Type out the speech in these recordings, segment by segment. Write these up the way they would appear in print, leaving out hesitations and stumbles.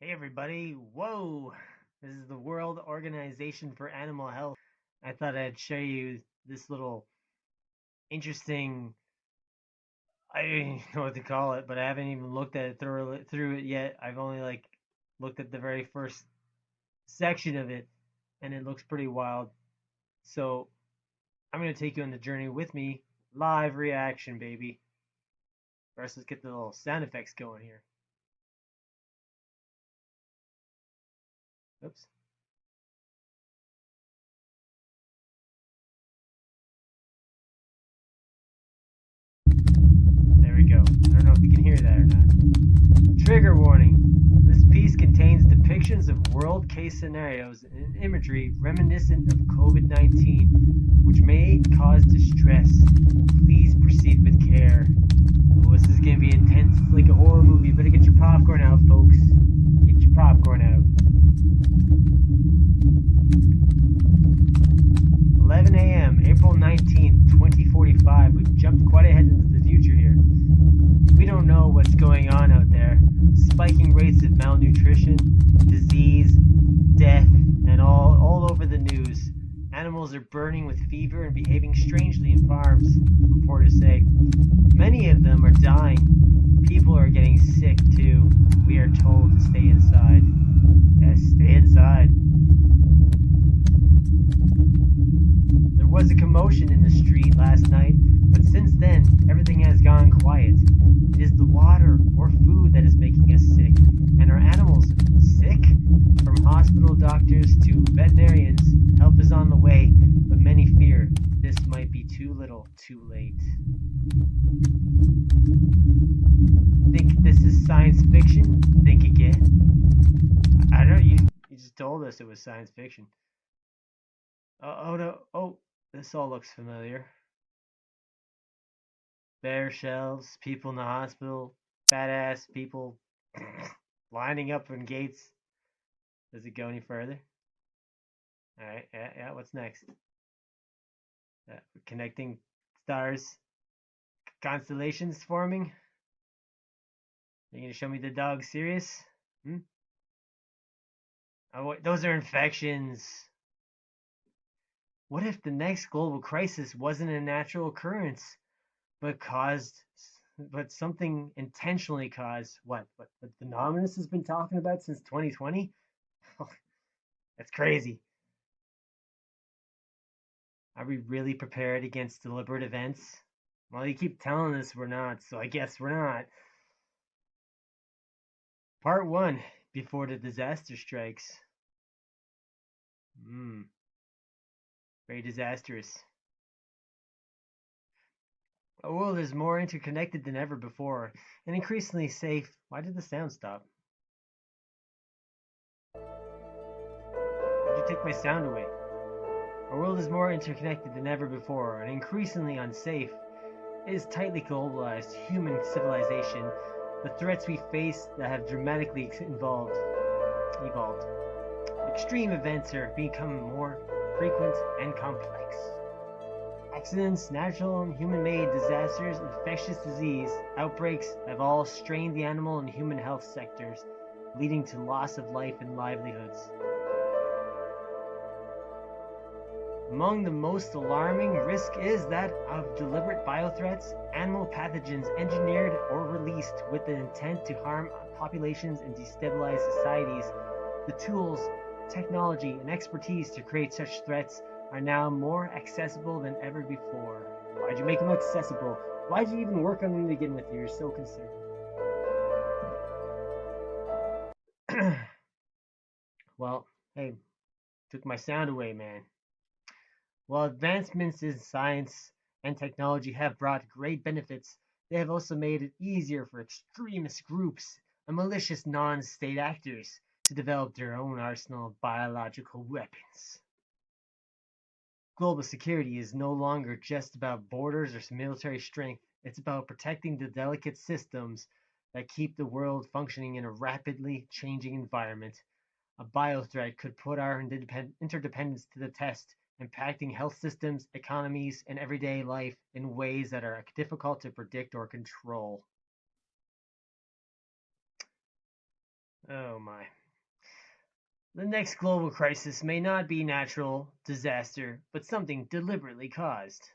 Hey everybody, whoa! This is the World Organization for Animal Health. I thought I'd show you this little interesting, I don't even know what to call it, but I haven't even looked at it through it yet. I've only looked at the very first section of it and it looks pretty wild. So I'm gonna take you on the journey with me. Live reaction, baby. First, let's get the little sound effects going here. Oops. There we go. I don't know if you can hear that or not. Trigger warning. This piece contains depictions of world case scenarios and imagery reminiscent of COVID-19, which may cause distress. Please proceed with care. Oh, this is going to be intense. It's like a horror movie. Better get your popcorn out, folks. Get your popcorn out. 11 a.m., April 19th, 2045. We've jumped quite ahead into the future here. We don't know what's going on out there. Spiking rates of malnutrition, disease, death, and all over the news. Animals are burning with fever and behaving strangely in farms, reporters say. Many of them are dying. People are getting sick too. We are told to stay inside. Yes, stay inside. There was a commotion in the street last night, but since then, everything has gone quiet. It is the water or food that is making us sick. And our animals sick? From hospital doctors to veterinarians, help is on the way, but many fear this might be too little, too late. Think this is science fiction? Think again. I don't know, you just told us it was science fiction. Oh no, oh, this all looks familiar. Bare shelves, people in the hospital, badass people lining up in gates. Does it go any further? Alright, yeah, what's next? Connecting stars, constellations forming. You gonna show me the dog serious? Hmm? Oh, those are infections. What if the next global crisis wasn't a natural occurrence, but something intentionally caused? What the phenomenus has been talking about since 2020? That's crazy. Are we really prepared against deliberate events? Well, you keep telling us we're not, so I guess we're not. Part 1, Before the Disaster Strikes. Very disastrous. Our world is more interconnected than ever before, and increasingly safe. Why did the sound stop? Why'd you take my sound away? Our world is more interconnected than ever before, and increasingly unsafe. It is tightly globalized human civilization. The threats we face that have dramatically evolved. Extreme events are becoming more frequent and complex. Accidents, natural and human-made disasters, infectious disease outbreaks have all strained the animal and human health sectors, leading to loss of life and livelihoods. Among the most alarming risk is that of deliberate biothreats, animal pathogens engineered or released with the intent to harm populations and destabilize societies. The tools, technology, and expertise to create such threats are now more accessible than ever before. Why'd you make them accessible? Why'd you even work on them to begin with? You're so concerned. Well, hey, took my sound away, man. While advancements in science and technology have brought great benefits, they have also made it easier for extremist groups and malicious non-state actors to develop their own arsenal of biological weapons. Global security is no longer just about borders or military strength. It's about protecting the delicate systems that keep the world functioning in a rapidly changing environment. A biothreat could put our interdependence to the test, impacting health systems, economies, and everyday life in ways that are difficult to predict or control. Oh my. The next global crisis may not be natural disaster, but something deliberately caused.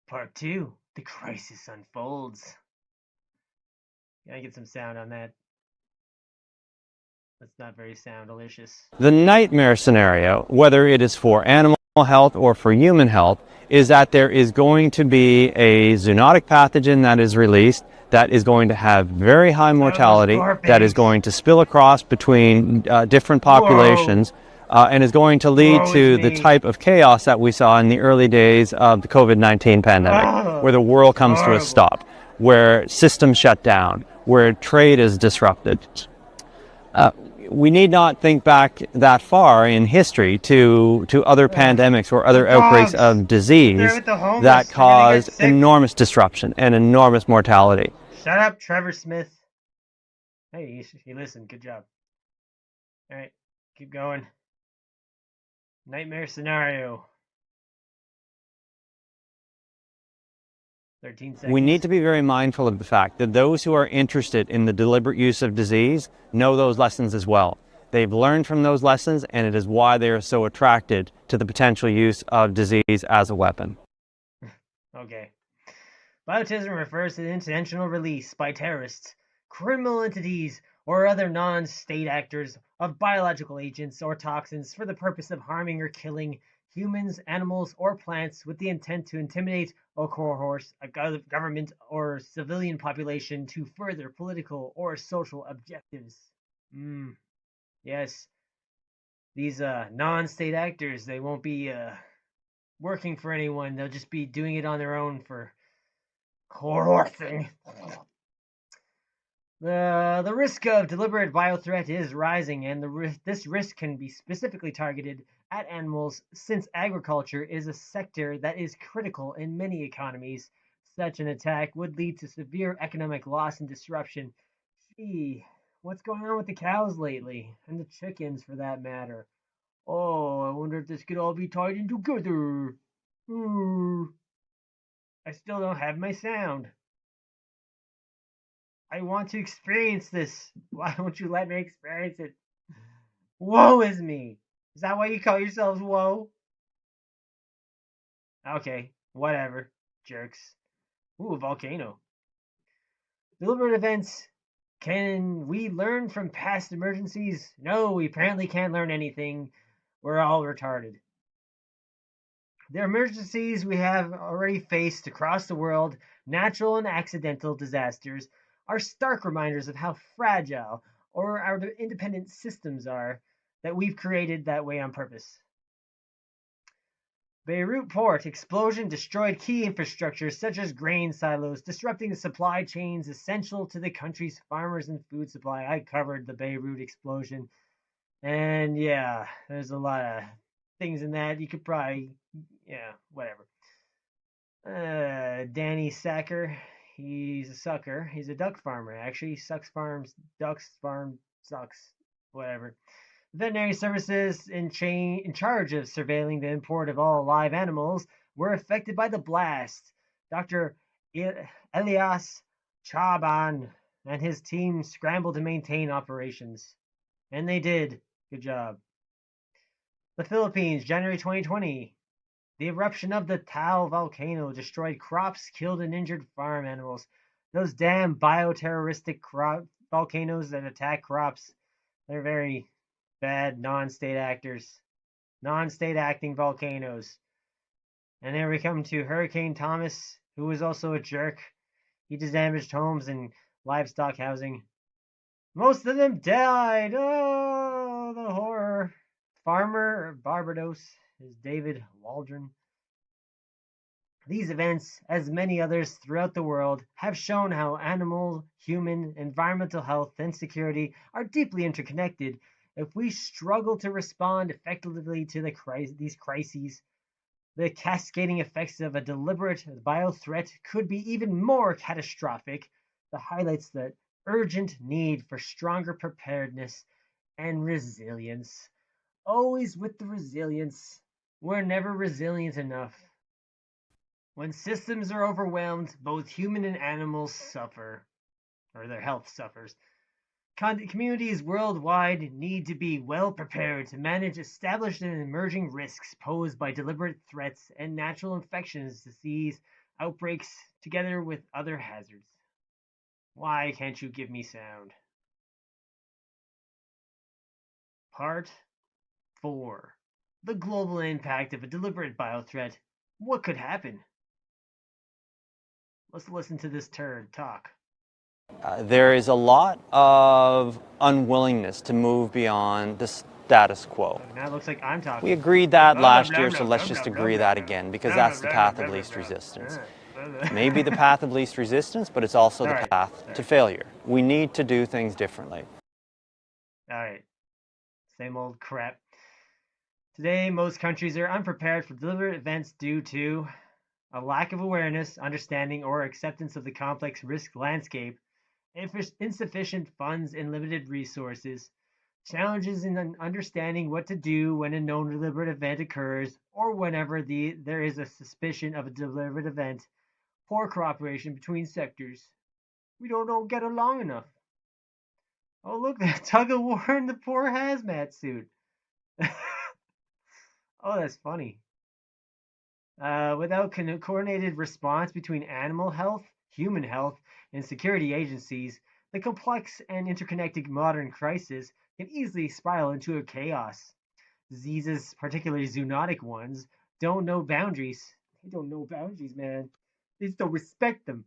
Part 2. The crisis unfolds. Gotta get some sound on that. That's not very sound delicious. The nightmare scenario, whether it is for animal health or for human health, is that there is going to be a zoonotic pathogen that is released that is going to have very high Oh, those mortality, that is scorpions! going to spill across between different Whoa! populations, and is going to lead Woe is to the me! type of chaos that we saw in the early days of the COVID-19 pandemic, where Oh, the world it's comes to a horrible. stop, where systems shut down, where trade is disrupted. We need not think back that far in history to other Ugh. pandemics or The other outbreaks dogs! of If they're disease with the that homeless, they're gonna get caused sick. enormous disruption and enormous mortality. Shut up, Trevor Smith. Hey, you listened. Good job. Alright, keep going. Nightmare scenario. 13 We need seconds. to be very mindful of the fact that those who are interested in the deliberate use of disease know those lessons as well. They've learned from those lessons, and it is why they are so attracted to the potential use of disease as a weapon. Okay. Biotism refers to the intentional release by terrorists, criminal entities, or other non state actors of biological agents or toxins for the purpose of harming or killing humans, animals, or plants with the intent to intimidate or coerce a government or civilian population to further political or social objectives. Yes, these non state actors, they won't be working for anyone, they'll just be doing it on their own for coercing. The risk of deliberate biothreat is rising, and this risk can be specifically targeted at animals since agriculture is a sector that is critical in many economies. Such an attack would lead to severe economic loss and disruption. Gee, what's going on with the cows lately? And the chickens, for that matter. Oh, I wonder if this could all be tied in together. I still don't have my sound. I want to experience this. Why don't you let me experience it? Woe is me. Is that why you call yourselves woe? Okay, whatever. Jerks. Ooh, a volcano. Deliberate events. Can we learn from past emergencies? No, we apparently can't learn anything. We're all retarded. The emergencies we have already faced across the world, natural and accidental disasters, are stark reminders of how fragile our independent systems are that we've created that way on purpose. Beirut port explosion destroyed key infrastructure such as grain silos, disrupting the supply chains essential to the country's farmers and food supply. I covered the Beirut explosion, and yeah, there's a lot of things in that. You could probably, yeah, whatever. Danny Sacker, he's a sucker. He's a duck farmer, actually. He sucks farms, ducks farm sucks, whatever. Veterinary services in charge of surveilling the import of all live animals were affected by the blast. Dr. Elias Chaban and his team scrambled to maintain operations. And they did. Good job. The Philippines, January 2020. The eruption of the Taal volcano destroyed crops, killed and injured farm animals. Those damn bioterroristic volcanoes that attack crops, they're very bad non-state actors. Non-state acting volcanoes. And then we come to Hurricane Thomas, who was also a jerk. He just damaged homes and livestock housing. Most of them died. Oh, the horror. Farmer of Barbados is David Waldron. These events, as many others throughout the world, have shown how animal, human, environmental health, and security are deeply interconnected. If we struggle to respond effectively to these crises, the cascading effects of a deliberate biothreat could be even more catastrophic. That highlights the urgent need for stronger preparedness and resilience. Always with the resilience. We're never resilient enough. When systems are overwhelmed, both human and animals suffer, or their health suffers. Communities worldwide need to be well prepared to manage established and emerging risks posed by deliberate threats and natural infections, disease outbreaks, together with other hazards. Why can't you give me sound? Part 4. The global impact of a deliberate biothreat. What could happen? Let's listen to this turd talk. There is a lot of unwillingness to move beyond the status quo. Now it looks like I'm talking. We agreed that last year, so let's just agree that again, because that's the path of least resistance. Maybe the path of least resistance, but it's also the path to failure. We need to do things differently. All right. Same old crap. Today, most countries are unprepared for deliberate events due to a lack of awareness, understanding, or acceptance of the complex risk landscape, insufficient funds and limited resources, challenges in understanding what to do when a known deliberate event occurs or whenever there is a suspicion of a deliberate event, poor cooperation between sectors. We don't get along enough. Oh, look, that tug of war in the poor hazmat suit. Oh, that's funny. Without coordinated response between animal health, human health, and security agencies, the complex and interconnected modern crisis can easily spiral into a chaos. Diseases, particularly zoonotic ones, don't know boundaries. They don't know boundaries, man. They just don't respect them.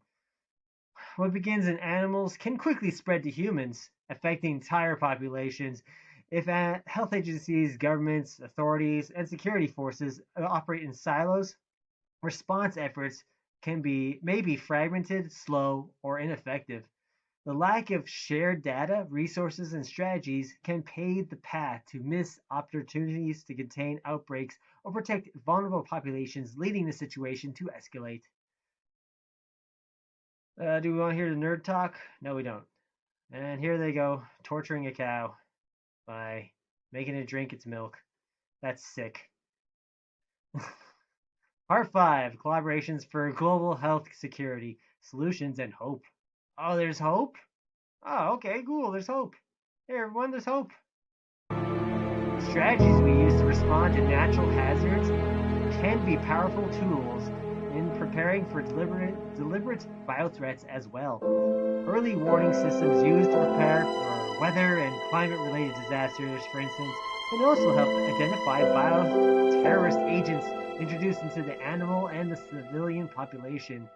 What begins in animals can quickly spread to humans, affecting entire populations. If health agencies, governments, authorities, and security forces operate in silos, response efforts may be fragmented, slow, or ineffective. The lack of shared data, resources, and strategies can pave the path to missed opportunities to contain outbreaks or protect vulnerable populations, leading the situation to escalate. Do we want to hear the nerd talk? No, we don't. And here they go, torturing a cow by making it drink its milk. That's sick. Part 5, collaborations for global health security, solutions, and hope. Oh, there's hope? Oh, okay, cool, there's hope. Hey, everyone, there's hope. Strategies we use to respond to natural hazards can be powerful tools in preparing for deliberate biothreats as well. Early warning systems used to prepare for weather and climate-related disasters, for instance, can also help identify bioterrorist agents introduced into the animal and the civilian population.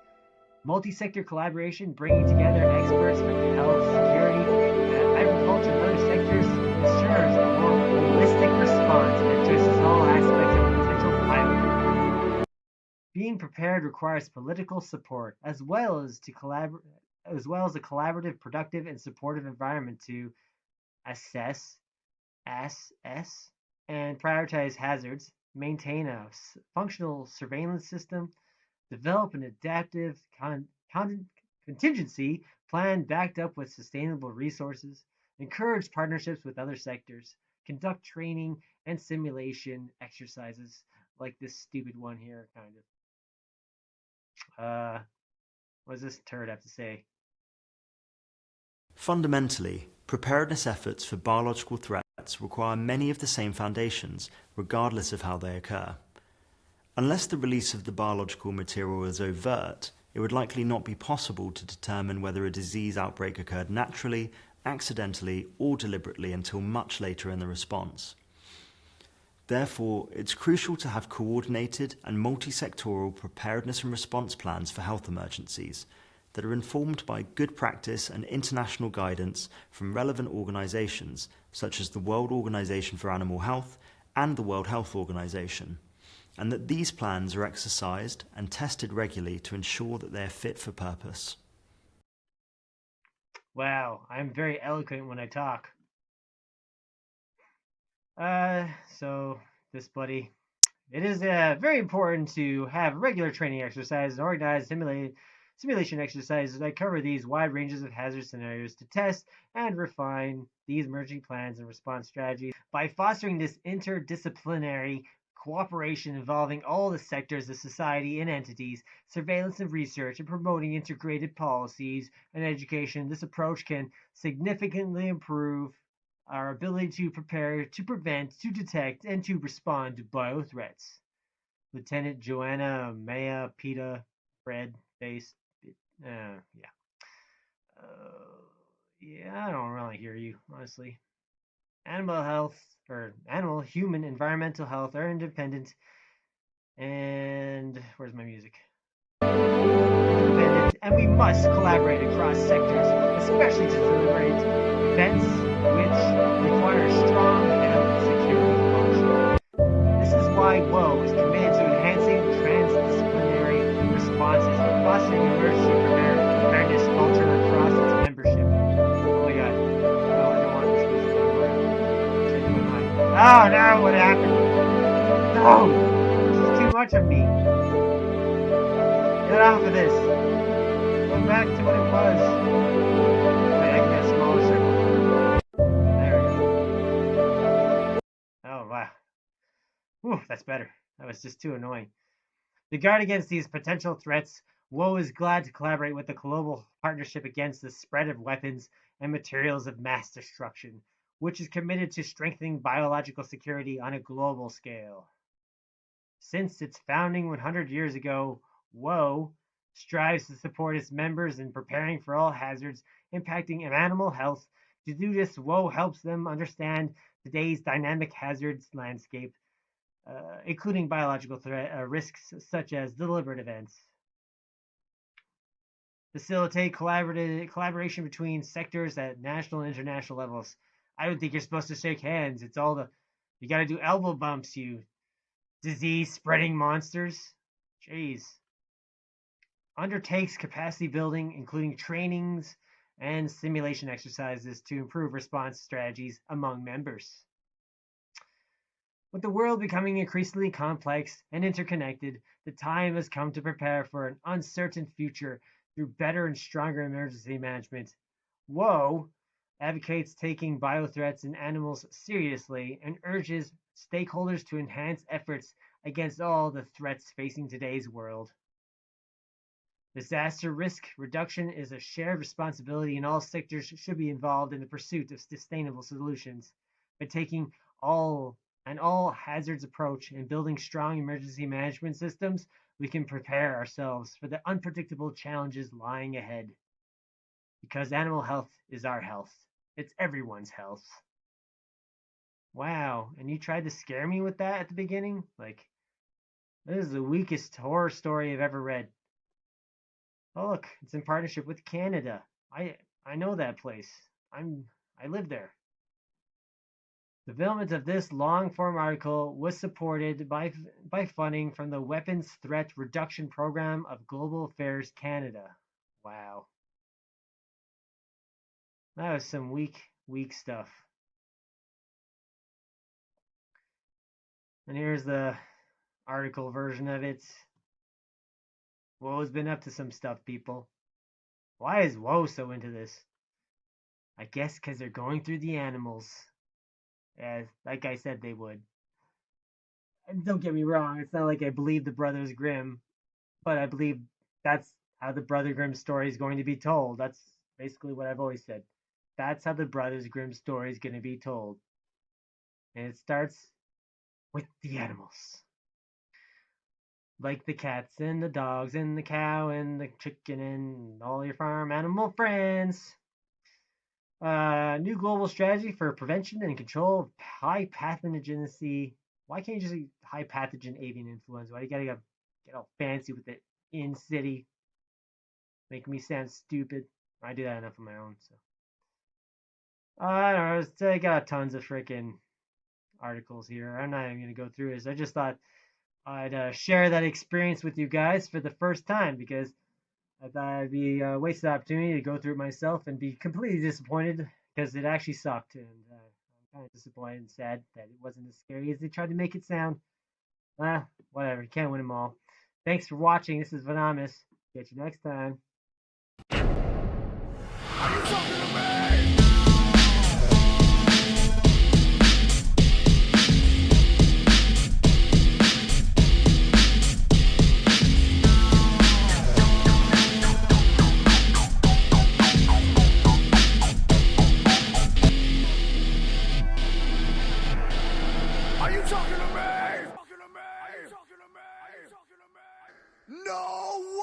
Multi-sector collaboration, bringing together experts from health, security, agriculture, and other sectors, ensures a more holistic response that addresses all aspects of potential climate. Being prepared requires political support, as well as a collaborative, productive, and supportive environment to assess, and prioritize hazards, maintain a functional surveillance system, develop an adaptive contingency plan backed up with sustainable resources, encourage partnerships with other sectors, conduct training and simulation exercises like this stupid one here, kind of. What does this turd have to say? Fundamentally, preparedness efforts for biological threats require many of the same foundations, regardless of how they occur. Unless the release of the biological material is overt, it would likely not be possible to determine whether a disease outbreak occurred naturally, accidentally, or deliberately until much later in the response. Therefore, it's crucial to have coordinated and multi-sectoral preparedness and response plans for health emergencies that are informed by good practice and international guidance from relevant organisations such as the World Organization for Animal Health and the World Health Organization, and that these plans are exercised and tested regularly to ensure that they are fit for purpose. Wow, I'm very eloquent when I talk. So this buddy, it is very important to have regular training exercises and organized simulation exercises that cover these wide ranges of hazard scenarios to test and refine these emerging plans and response strategies. By fostering this interdisciplinary cooperation involving all the sectors of society and entities, surveillance and research, and promoting integrated policies and education. This approach can significantly improve our ability to prepare, to prevent, to detect, and to respond to bio threats. Lieutenant Joanna Maya Pita Fred Face. Yeah. Yeah, I don't really hear you, honestly. Animal health, or animal, human, environmental health are independent. And where's my music? Independent, and we must collaborate across sectors, especially to deliberate events which require strong health security function. This is why W.O.A.H is committed to enhancing transdisciplinary responses and fostering emergency preparedness culture across its membership. Oh my god. No, I don't want this music anymore. Change my mind. Oh no, what happened? No! This is too much of me. Get off of this. Go back to what it was. Wait, I can get a smaller circle. There we go. Oh wow. Whew, that's better. That was just too annoying. To guard against these potential threats, W.O.A.H is glad to collaborate with the Global Partnership Against the Spread of Weapons and Materials of Mass Destruction, which is committed to strengthening biological security on a global scale. Since its founding 100 years ago, W.O.A.H strives to support its members in preparing for all hazards impacting animal health. To do this, W.O.A.H helps them understand today's dynamic hazards landscape, including biological risks such as deliberate events. Facilitate collaboration between sectors at national and international levels. I don't think you're supposed to shake hands. It's all you got to do elbow bumps, you disease spreading monsters. Jeez. Undertakes capacity building, including trainings and simulation exercises to improve response strategies among members. With the world becoming increasingly complex and interconnected, the time has come to prepare for an uncertain future through better and stronger emergency management. W.O.A.H advocates taking biothreats in animals seriously and urges stakeholders to enhance efforts against all the threats facing today's world. Disaster risk reduction is a shared responsibility, and all sectors should be involved in the pursuit of sustainable solutions. By taking all hazards approach and building strong emergency management systems, we can prepare ourselves for the unpredictable challenges lying ahead. Because animal health is our health. It's everyone's health. Wow, and you tried to scare me with that at the beginning? Like, this is the weakest horror story I've ever read. Oh look, it's in partnership with Canada. I know that place. I live there. Development of this long-form article was supported by funding from the Weapons Threat Reduction Program of Global Affairs Canada. Wow. That was some weak stuff. And here's the article version of it. W.O.A.H's been up to some stuff, people. Why is W.O.A.H so into this? I guess because they're going through the animals. As like I said they would. And don't get me wrong, it's not like I believe the Brothers Grimm, but I believe that's how the Brother Grimm story is going to be told. That's basically what I've always said. That's how the Brothers Grimm story is going to be told. And it starts with the animals. Like the cats and the dogs and the cow and the chicken and all your farm animal friends. New global strategy for prevention and control of high pathogenicity. Why can't you just say high pathogen avian influenza? Why do you gotta get all fancy with it in city? Making me sound stupid. I do that enough on my own. So I don't know. I got tons of freaking articles here. I'm not even gonna go through this. I just thought I'd share that experience with you guys for the first time because I thought it'd be a wasted opportunity to go through it myself and be completely disappointed because it actually sucked. And I'm kind of disappointed and sad that it wasn't as scary as they tried to make it sound. Whatever. You can't win them all. Thanks for watching. This is Venomous. Catch you next time. talking to me? No way!